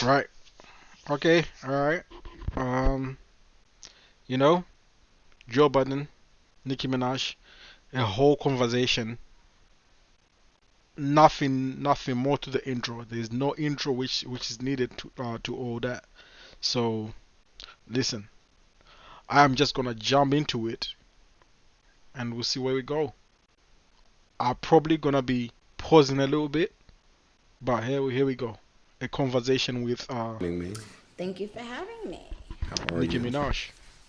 Right. Okay. All right. Um, you know, Joe Budden, Nicki Minaj, a whole conversation. Nothing more to the intro. There's no intro which is needed to all that. So listen, I'm just gonna jump into it and we'll see where we go. I'm probably gonna be pausing a little bit, but here we go. A conversation with Me. Thank you for having me. How are Nicki you? Minaj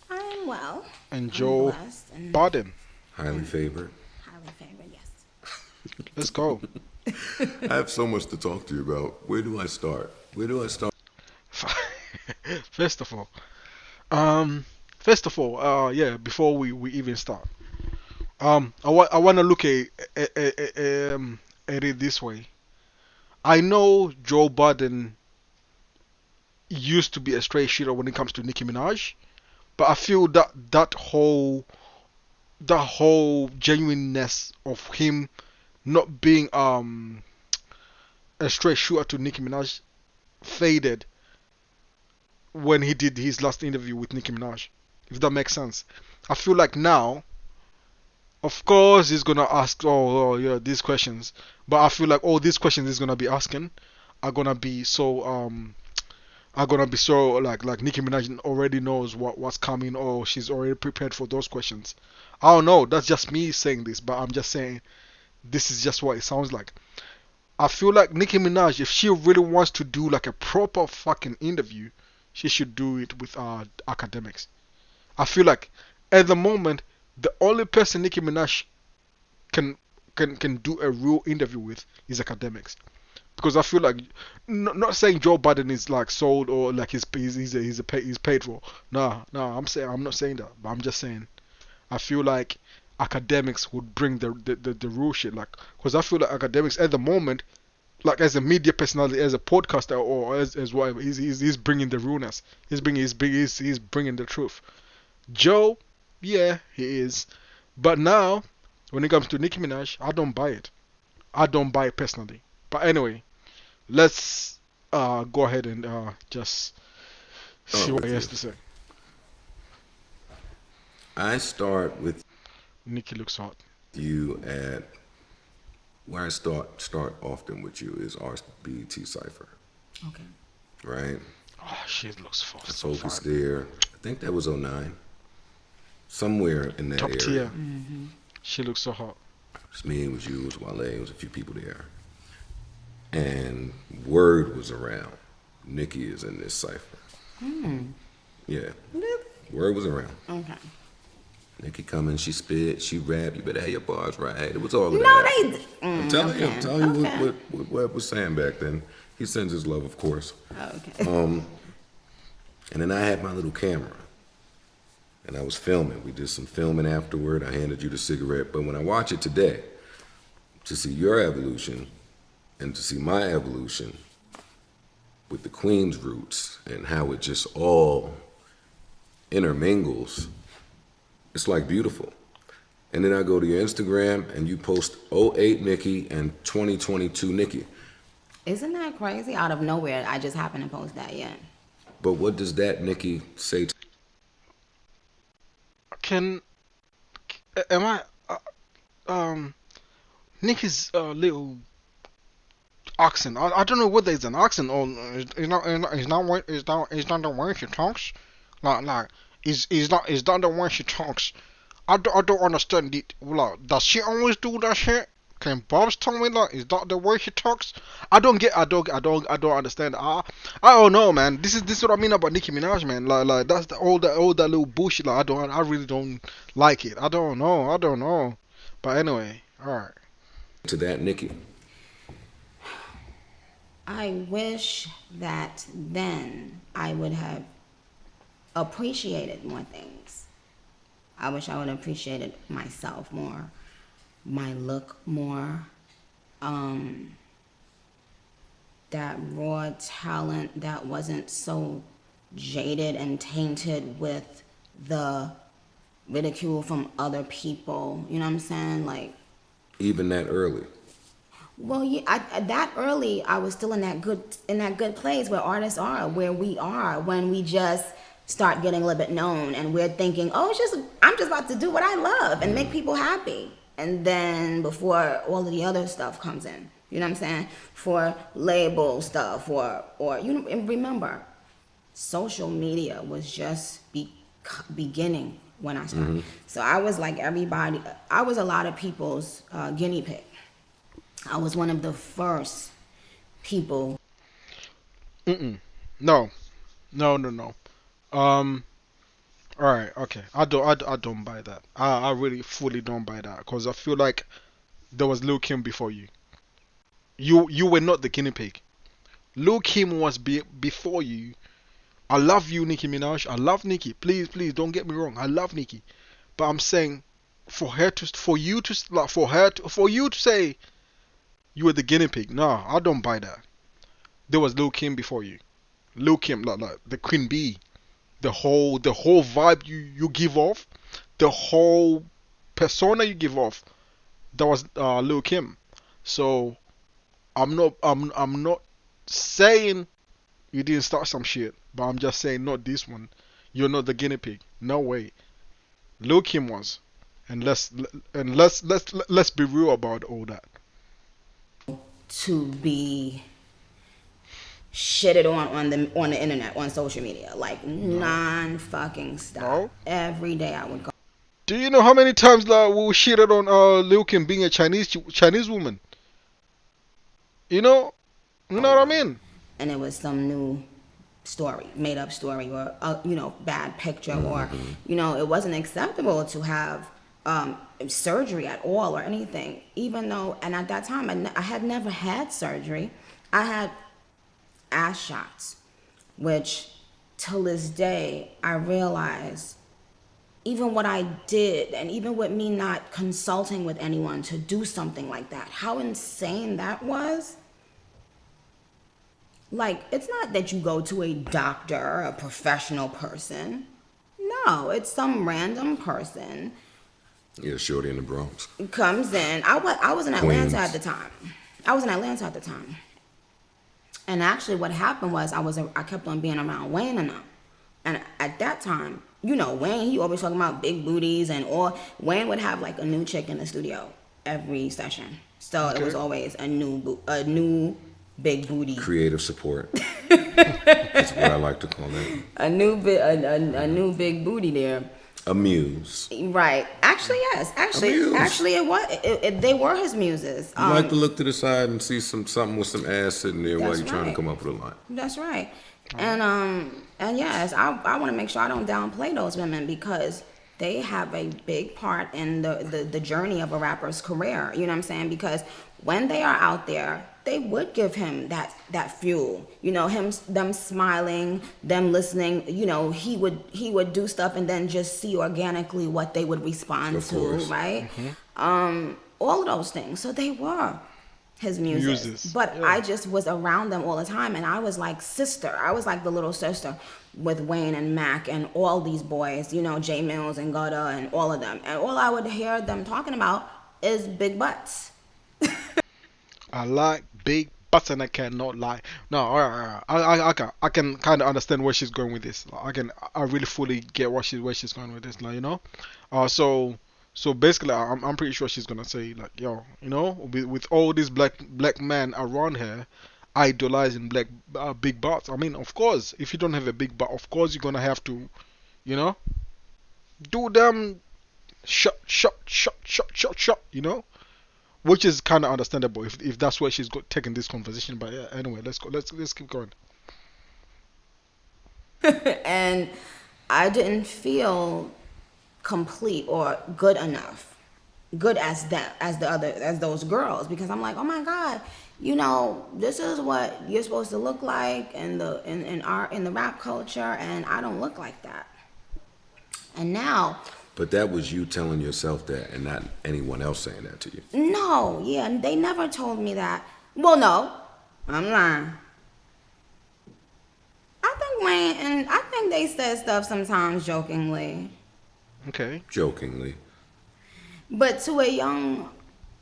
I'm well. and I'm Joe blessed and Budden. Highly favored. highly favored, yes. Let's go. I have so much to talk to you about. Where do I start? Where do I start? First of all, um, yeah. Before we even start, I want to look at it this way. I know Joe Budden used to be a straight shooter when it comes to Nicki Minaj, but I feel that that whole genuineness of him not being a straight shooter to Nicki Minaj faded when he did his last interview with Nicki Minaj. If that makes sense. I feel like now, of course, he's gonna ask, yeah, these questions, but I feel like all these questions he's gonna be asking are gonna be so like Nicki Minaj already knows what's coming, or she's already prepared for those questions. I don't know. That's just me saying this, but I'm just saying this is just what it sounds like. I feel like Nicki Minaj, if she really wants to do like a proper fucking interview, she should do it with academics. I feel like at the moment the only person Nicki Minaj can can do a real interview with is academics. Because I feel like not saying Joe Biden is like sold or like he's paid for. No, I'm not saying that, but I'm just saying I feel like academics would bring the real shit. Like, because I feel like academics at the moment, like as a media personality, as a podcaster, or as whatever, he's bringing the realness. He's bringing the truth. Joe, yeah, he is. But now, when it comes to Nicki Minaj, I don't buy it. I don't buy it personally. But anyway, let's go ahead and just see Start what he with has you. to say. I start with Nicki looks hot. you at where I start often with you is our BET cipher, Okay. right? Oh, she looks I so focused fine. there. I think that was '09, somewhere in that Top area. tier. She looks so hot. It was me, it was you, it was Wale, it was a few people there. And word was around. Nicki is in this cipher. Yeah, Really? word was around. Okay. Nicki coming, she spit, she rap. You better have your bars right. It was all of No, that. they. I'm telling you, Okay. I'm telling you Okay. what Webb was saying back then. He sends his love, of course. Okay. And then I had my little camera, and I was filming. We did some filming afterward. I handed you the cigarette. But when I watch it today, to see your evolution and to see my evolution with the Queen's roots and how it just all intermingles, it's like beautiful. And then I go to your Instagram and you post '08 Nicki and 2022 Nicki. Isn't that crazy? Out of nowhere, I just happened to post that. Yeah. But what does that Nicki say to Can am I um Nicki's little accent? I don't know whether it's an accent or it's not the way she talks. Like is not the way she talks. I don't understand it. Like, does she always do that shit? Can Bob's tell me like is that the way she talks? I don't understand. I don't know, man. This is what I mean about Nicki Minaj, man. Like that's all that little bullshit. Like I really don't like it. I don't know. But anyway, all right. that Nicki? I wish that then I would have appreciated more things. I wish I would have appreciated myself more, my look more, um, that raw talent that wasn't so jaded and tainted with the ridicule from other people. You know what I'm saying? Like, Even that early. Well, yeah, that early, I was still in that good place where artists are, where we are when we just start getting a little bit known, and we're thinking, oh, it's just I'm just about to do what I love and make people happy, and then before all of the other stuff comes in, you know what I'm saying? For label stuff, or you know, and remember, social media was just beginning when I started, so I was like everybody. I was a lot of people's guinea pig. I was one of the first people. Mm-mm. No, no, no, no. Um. All right. Okay. I don't buy that. I really fully don't buy that because I feel like there was Lil Kim before you. You were not the guinea pig. Lil Kim was before you. I love you, Nicki Minaj. I love Nicki. Please, please don't get me wrong. I love Nicki. But I'm saying for you to say you were the guinea pig. No, I don't buy that. There was Lil Kim before you. Lil Kim, like the Queen Bee. The whole vibe you give off, the whole persona you give off, that was Lil Kim. So I'm not saying you didn't start some shit, but I'm just saying not this one. You're not the guinea pig. No way. Lil Kim was, and let's be real about all that. To be shitted on the internet, on social media, like non fucking stop. No. Every day I would go. Do you know how many times we shitted on Lil Kim being a Chinese woman? You know what I mean? And it was some new story, made up story, or you know, bad picture, or you know, it wasn't acceptable to have surgery at all or anything. Even though, and at that time, I had never had surgery. I had ass shots, which till this day I realize, even what I did, and even with me not consulting with anyone to do something like that, how insane that was. Like, it's not that you go to a doctor, a professional person. No, it's some random person Yeah, shorty in the Bronx. comes in. I was in Queens. Atlanta at the time. I was in Atlanta at the time. And actually what happened was I kept on being around Wayne and them. And at that time, you know, Wayne, he always talking about big booties and all. Wayne would have like a new chick in the studio every session. So it was Okay. always a new big booty. Creative support. That's what I like to call that. A new big booty there. Amuse. Right. Actually, yes. Amuse. Actually, it was. They were his muses. You like to look to the side and see something with some ass sitting there while That's you're trying to right. come up with a line. That's right. And yes, I want to make sure I don't downplay those women because they have a big part in the journey of a rapper's career. You know what I'm saying? Because when they are out there, they would give him that fuel. You know, them smiling, them listening. You know, he would do stuff and then just see organically what they would respond Of to, course. right? All of those things. So they were his Muses, but yeah. I just was around them all the time, and I was like sister. I was like the little sister with Wayne and Mac and all these boys, you know, J Mills and Gutta and all of them. And all I would hear them talking about is big butts. I like big butts and I cannot lie. No, alright. I can kind of understand where she's going with this. Like, I really fully get where she's going with this. Like, so basically, I'm pretty sure she's gonna say like, yo, with all these black men around her, idolizing black big butts. I mean, of course, if you don't have a big butt, of course you're gonna have to, you know, do them shot. Which is kind of understandable if that's where she's taking this conversation. But yeah, anyway, let's go. Let's keep going. And I didn't feel complete or good enough, good as those girls, because I'm like, oh my god, you know, this is what you're supposed to look like in the rap culture, and I don't look like that. And now, But that was you telling yourself that and not anyone else saying that to you. no, yeah, they never told me that. Well, no, I'm lying. I think they said stuff sometimes jokingly. Okay. Jokingly. But to a young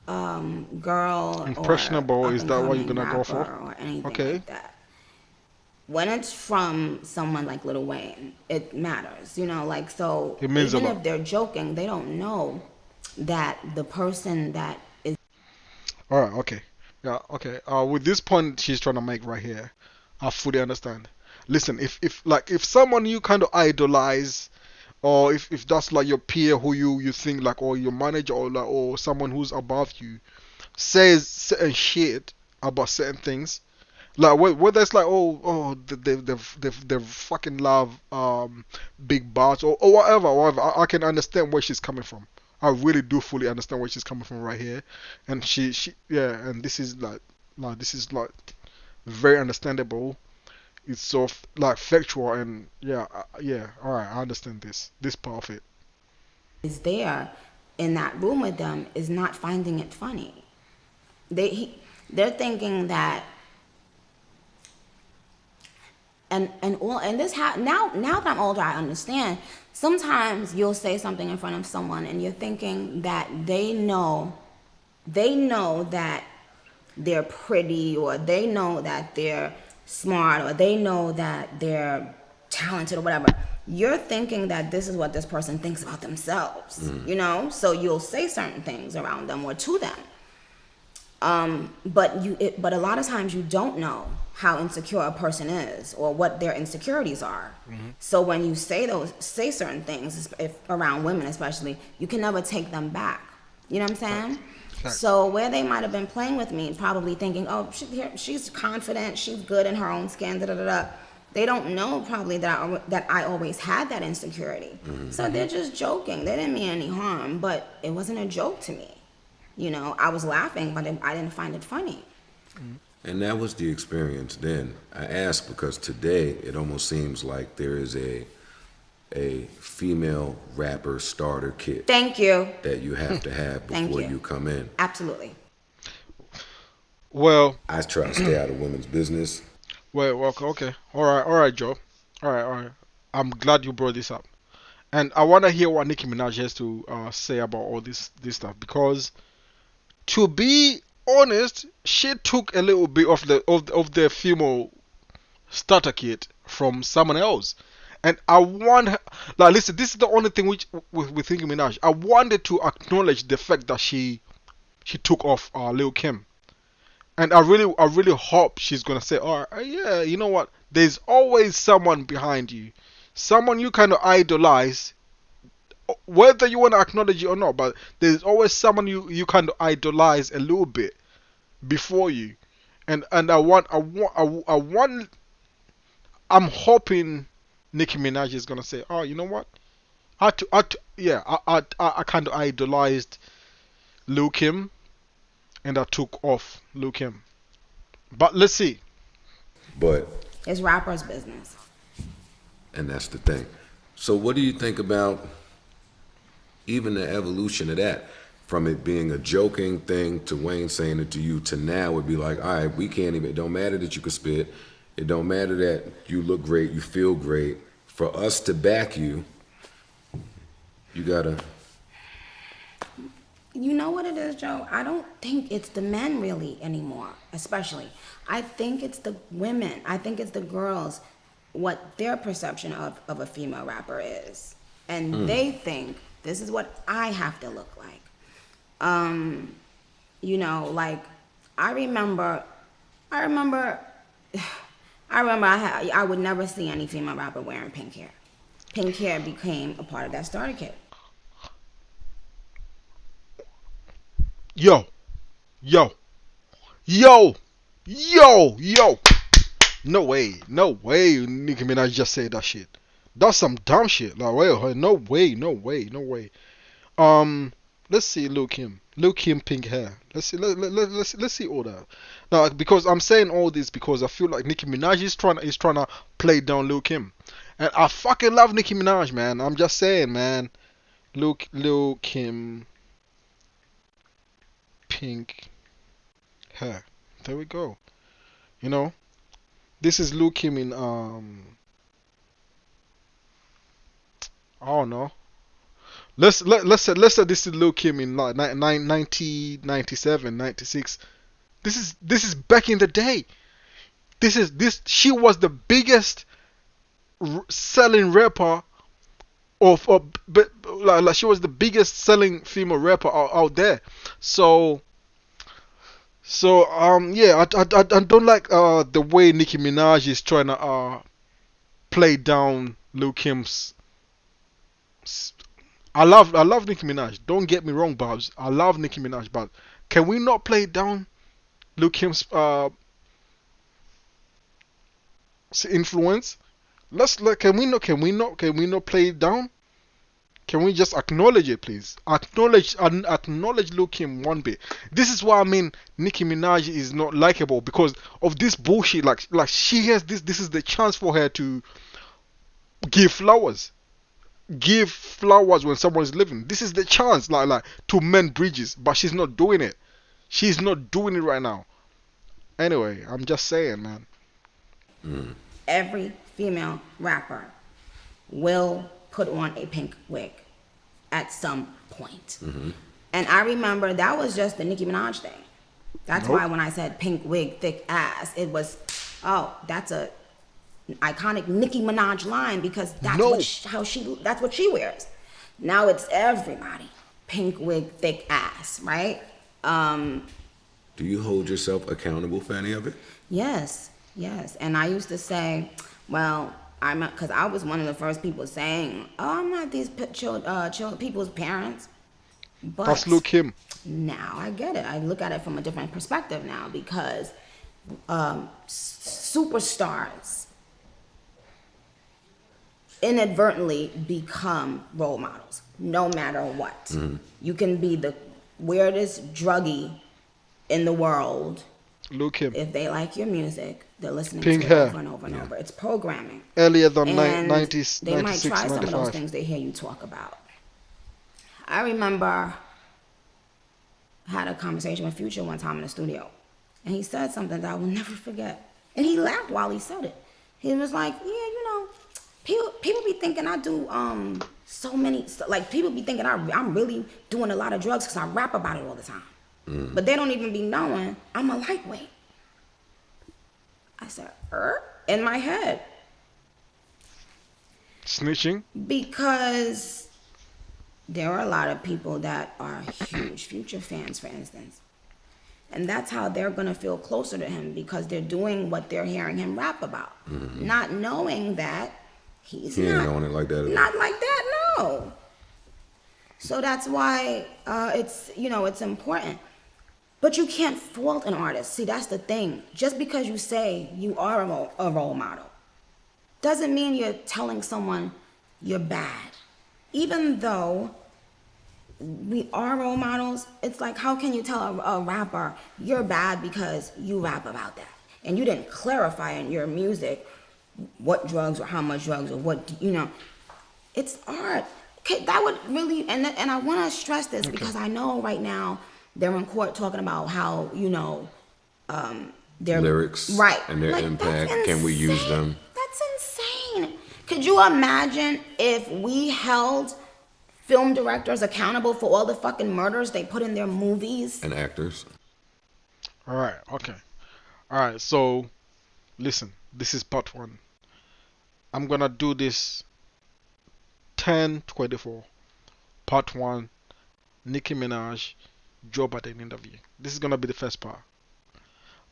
girl or Impressionable, up is and that what you're coming gonna go rapper for? or anything Okay. like that. When it's from someone like Lil Wayne, it matters, like, so It means a even lot. if they're joking, they don't know that the person that is All right. Okay. Yeah. Okay. With this point she's trying to make right here, I fully understand. Listen, if someone you kind of idolize, or if that's like your peer who you think like, or your manager, or like, or someone who's above you, says certain shit about certain things, like whether it's like, oh, they fucking love big bars, or whatever. I can understand where she's coming from. I really do fully understand where she's coming from right here, and she yeah, and this is this is like very understandable. It's so like factual, and yeah, yeah. All right, I understand this part of it. there in that room with them is not finding it funny. They're thinking that, and now that I'm older, I understand. Sometimes you'll say something in front of someone, and you're thinking that they know that they're pretty, or they know that they're smart, or they know that they're talented, or whatever. You're thinking that this is what this person thinks about themselves, so you'll say certain things around them or to them. But a lot of times you don't know how insecure a person is or what their insecurities are. So when you say certain things, if around women especially, you can never take them back. You know what I'm saying? Facts. Facts. So where they might have been playing with me, probably thinking, oh, she's confident, she's good in her own skin, da da da da. They don't know probably that I always had that insecurity. So they're just joking. They didn't mean any harm, but it wasn't a joke to me. I was laughing, but I didn't find it funny. And that was the experience then. I ask because today it almost seems like there is a female rapper starter kit Thank you. that you have to have Thank before you. you come in. Absolutely. Well, I try to stay out of women's business. well, okay. All right, Joe. All right. I'm glad you brought this up, and I want to hear what Nicki Minaj has to say about all this stuff, because to be honest, she took a little bit of the female starter kit from someone else. And I want her, like, listen, this is the only thing which with Nicki Minaj. I wanted to acknowledge the fact that she took off Lil Kim, and I really hope she's gonna say, oh yeah, you know what? There's always someone behind you, someone you kind of idolize, whether you want to acknowledge it or not. But there's always someone you kind of idolize a little bit before you, and I want I'm hoping Nicki Minaj is gonna say, oh, you know what? Yeah, I kind of idolized Lil Kim, and I took off Lil Kim. But let's see. But, It's rapper's business. and that's the thing. So what do you think about even the evolution of that? From it being a joking thing to Wayne saying it to you to now would be like, all right, we can't even, it don't matter that you can spit. It don't matter that you look great, you feel great. For us to back you, you gotta, You know what it is, Joe? I don't think it's the men really anymore, especially. I think it's the women. I think it's the girls, what their perception of a female rapper is. And they think this is what I have to look like. Like I remember I remember I would never see any female rapper wearing pink hair. Pink hair became a part of that starter kit. Yo, yo, yo, yo. No way. Nicki Minaj just said that shit. That's some dumb shit. Like, wait, no way. Let's see, Lil Kim pink hair. Let's see all that. Now, because I'm saying all this because I feel like Nicki Minaj is trying to play down Lil Kim, and I fucking love Nicki Minaj, man. I'm just saying, man. Lil Kim pink hair. There we go. You know, this is Lil Kim in I don't know. Let's say this is Lil Kim in like 1997, 96. This is back in the day. This she was the biggest selling rapper but like she was the biggest selling female rapper out there. So yeah, I don't like the way Nicki Minaj is trying to play down Lil Kim's. I love Nicki Minaj. Don't get me wrong, Bobs. I love Nicki Minaj, but can we not play down Lil Kim's influence? Can we not play it down? Can we just acknowledge it, please? Acknowledge Lil Kim one bit. This is why I mean Nicki Minaj is not likable because of this bullshit. Like she has this. This is the chance for her to give flowers. Give flowers when someone is living. This is the chance, like to mend bridges. But she's not doing it. She's not doing it right now. Anyway, I'm just saying, man. Every female rapper will put on a pink wig at some point. And I remember that was just the Nicki Minaj thing. That's Nope. why when I said pink wig, thick ass, it was, oh, that's a iconic Nicki Minaj line because that's No. that's what she wears. Now it's everybody. Pink wig, thick ass, right? Do you hold yourself accountable for any of it? Yes, yes. And I used to say, well, because I was one of the first people saying, oh, I'm not these people's parents. But That's Lil Kim. now I get it. I look at it from a different perspective now because superstars inadvertently become role models, no matter what. You can be the weirdest druggie in the world. Lil Kim. If they like your music, they're listening Pink to it hair. over and over and over. It's programming. Earlier than And 90s, they might 96, try some of those 95. things they hear you talk about. I remember I had a conversation with Future one time in the studio, and he said something that I will never forget. And he laughed while he said it. He was like, "Yeah, people be thinking I do so many like people be thinking I'm really doing a lot of drugs because I rap about it all the time, but they don't even be knowing I'm a lightweight." I said, in my head. Snitching. Because there are a lot of people that are huge Future fans, for instance. And that's how they're going to feel closer to him because they're doing what they're hearing him rap about. Not knowing that he ain't on it like that at all. Not like that, no. So that's why it's important. But you can't fault an artist. See, that's the thing. Just because you say you are a role model doesn't mean you're telling someone you're bad. Even though we are role models, it's like, how can you tell a rapper you're bad because you rap about that? And you didn't clarify in your music what drugs or how much drugs or what, it's art. That would really, and I want to stress this because I know right now they're in court talking about how, their Lyrics right, and their like, impact. that's Can we use insane. them? That's insane. Could you imagine if we held film directors accountable for all the fucking murders they put in their movies? And actors. All right. Okay. All right. So, listen. This is part one. I'm gonna do this 10/24. Part one. Nicki Minaj, Joe Budden interview. This is gonna be the first part.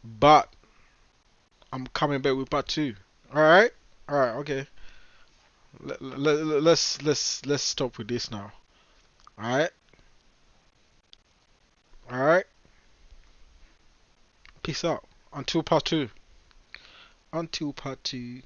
But I'm coming back with part two. All right. All right. Okay. Let's stop with this now. All right. All right. Peace out. Until part two. Until part two.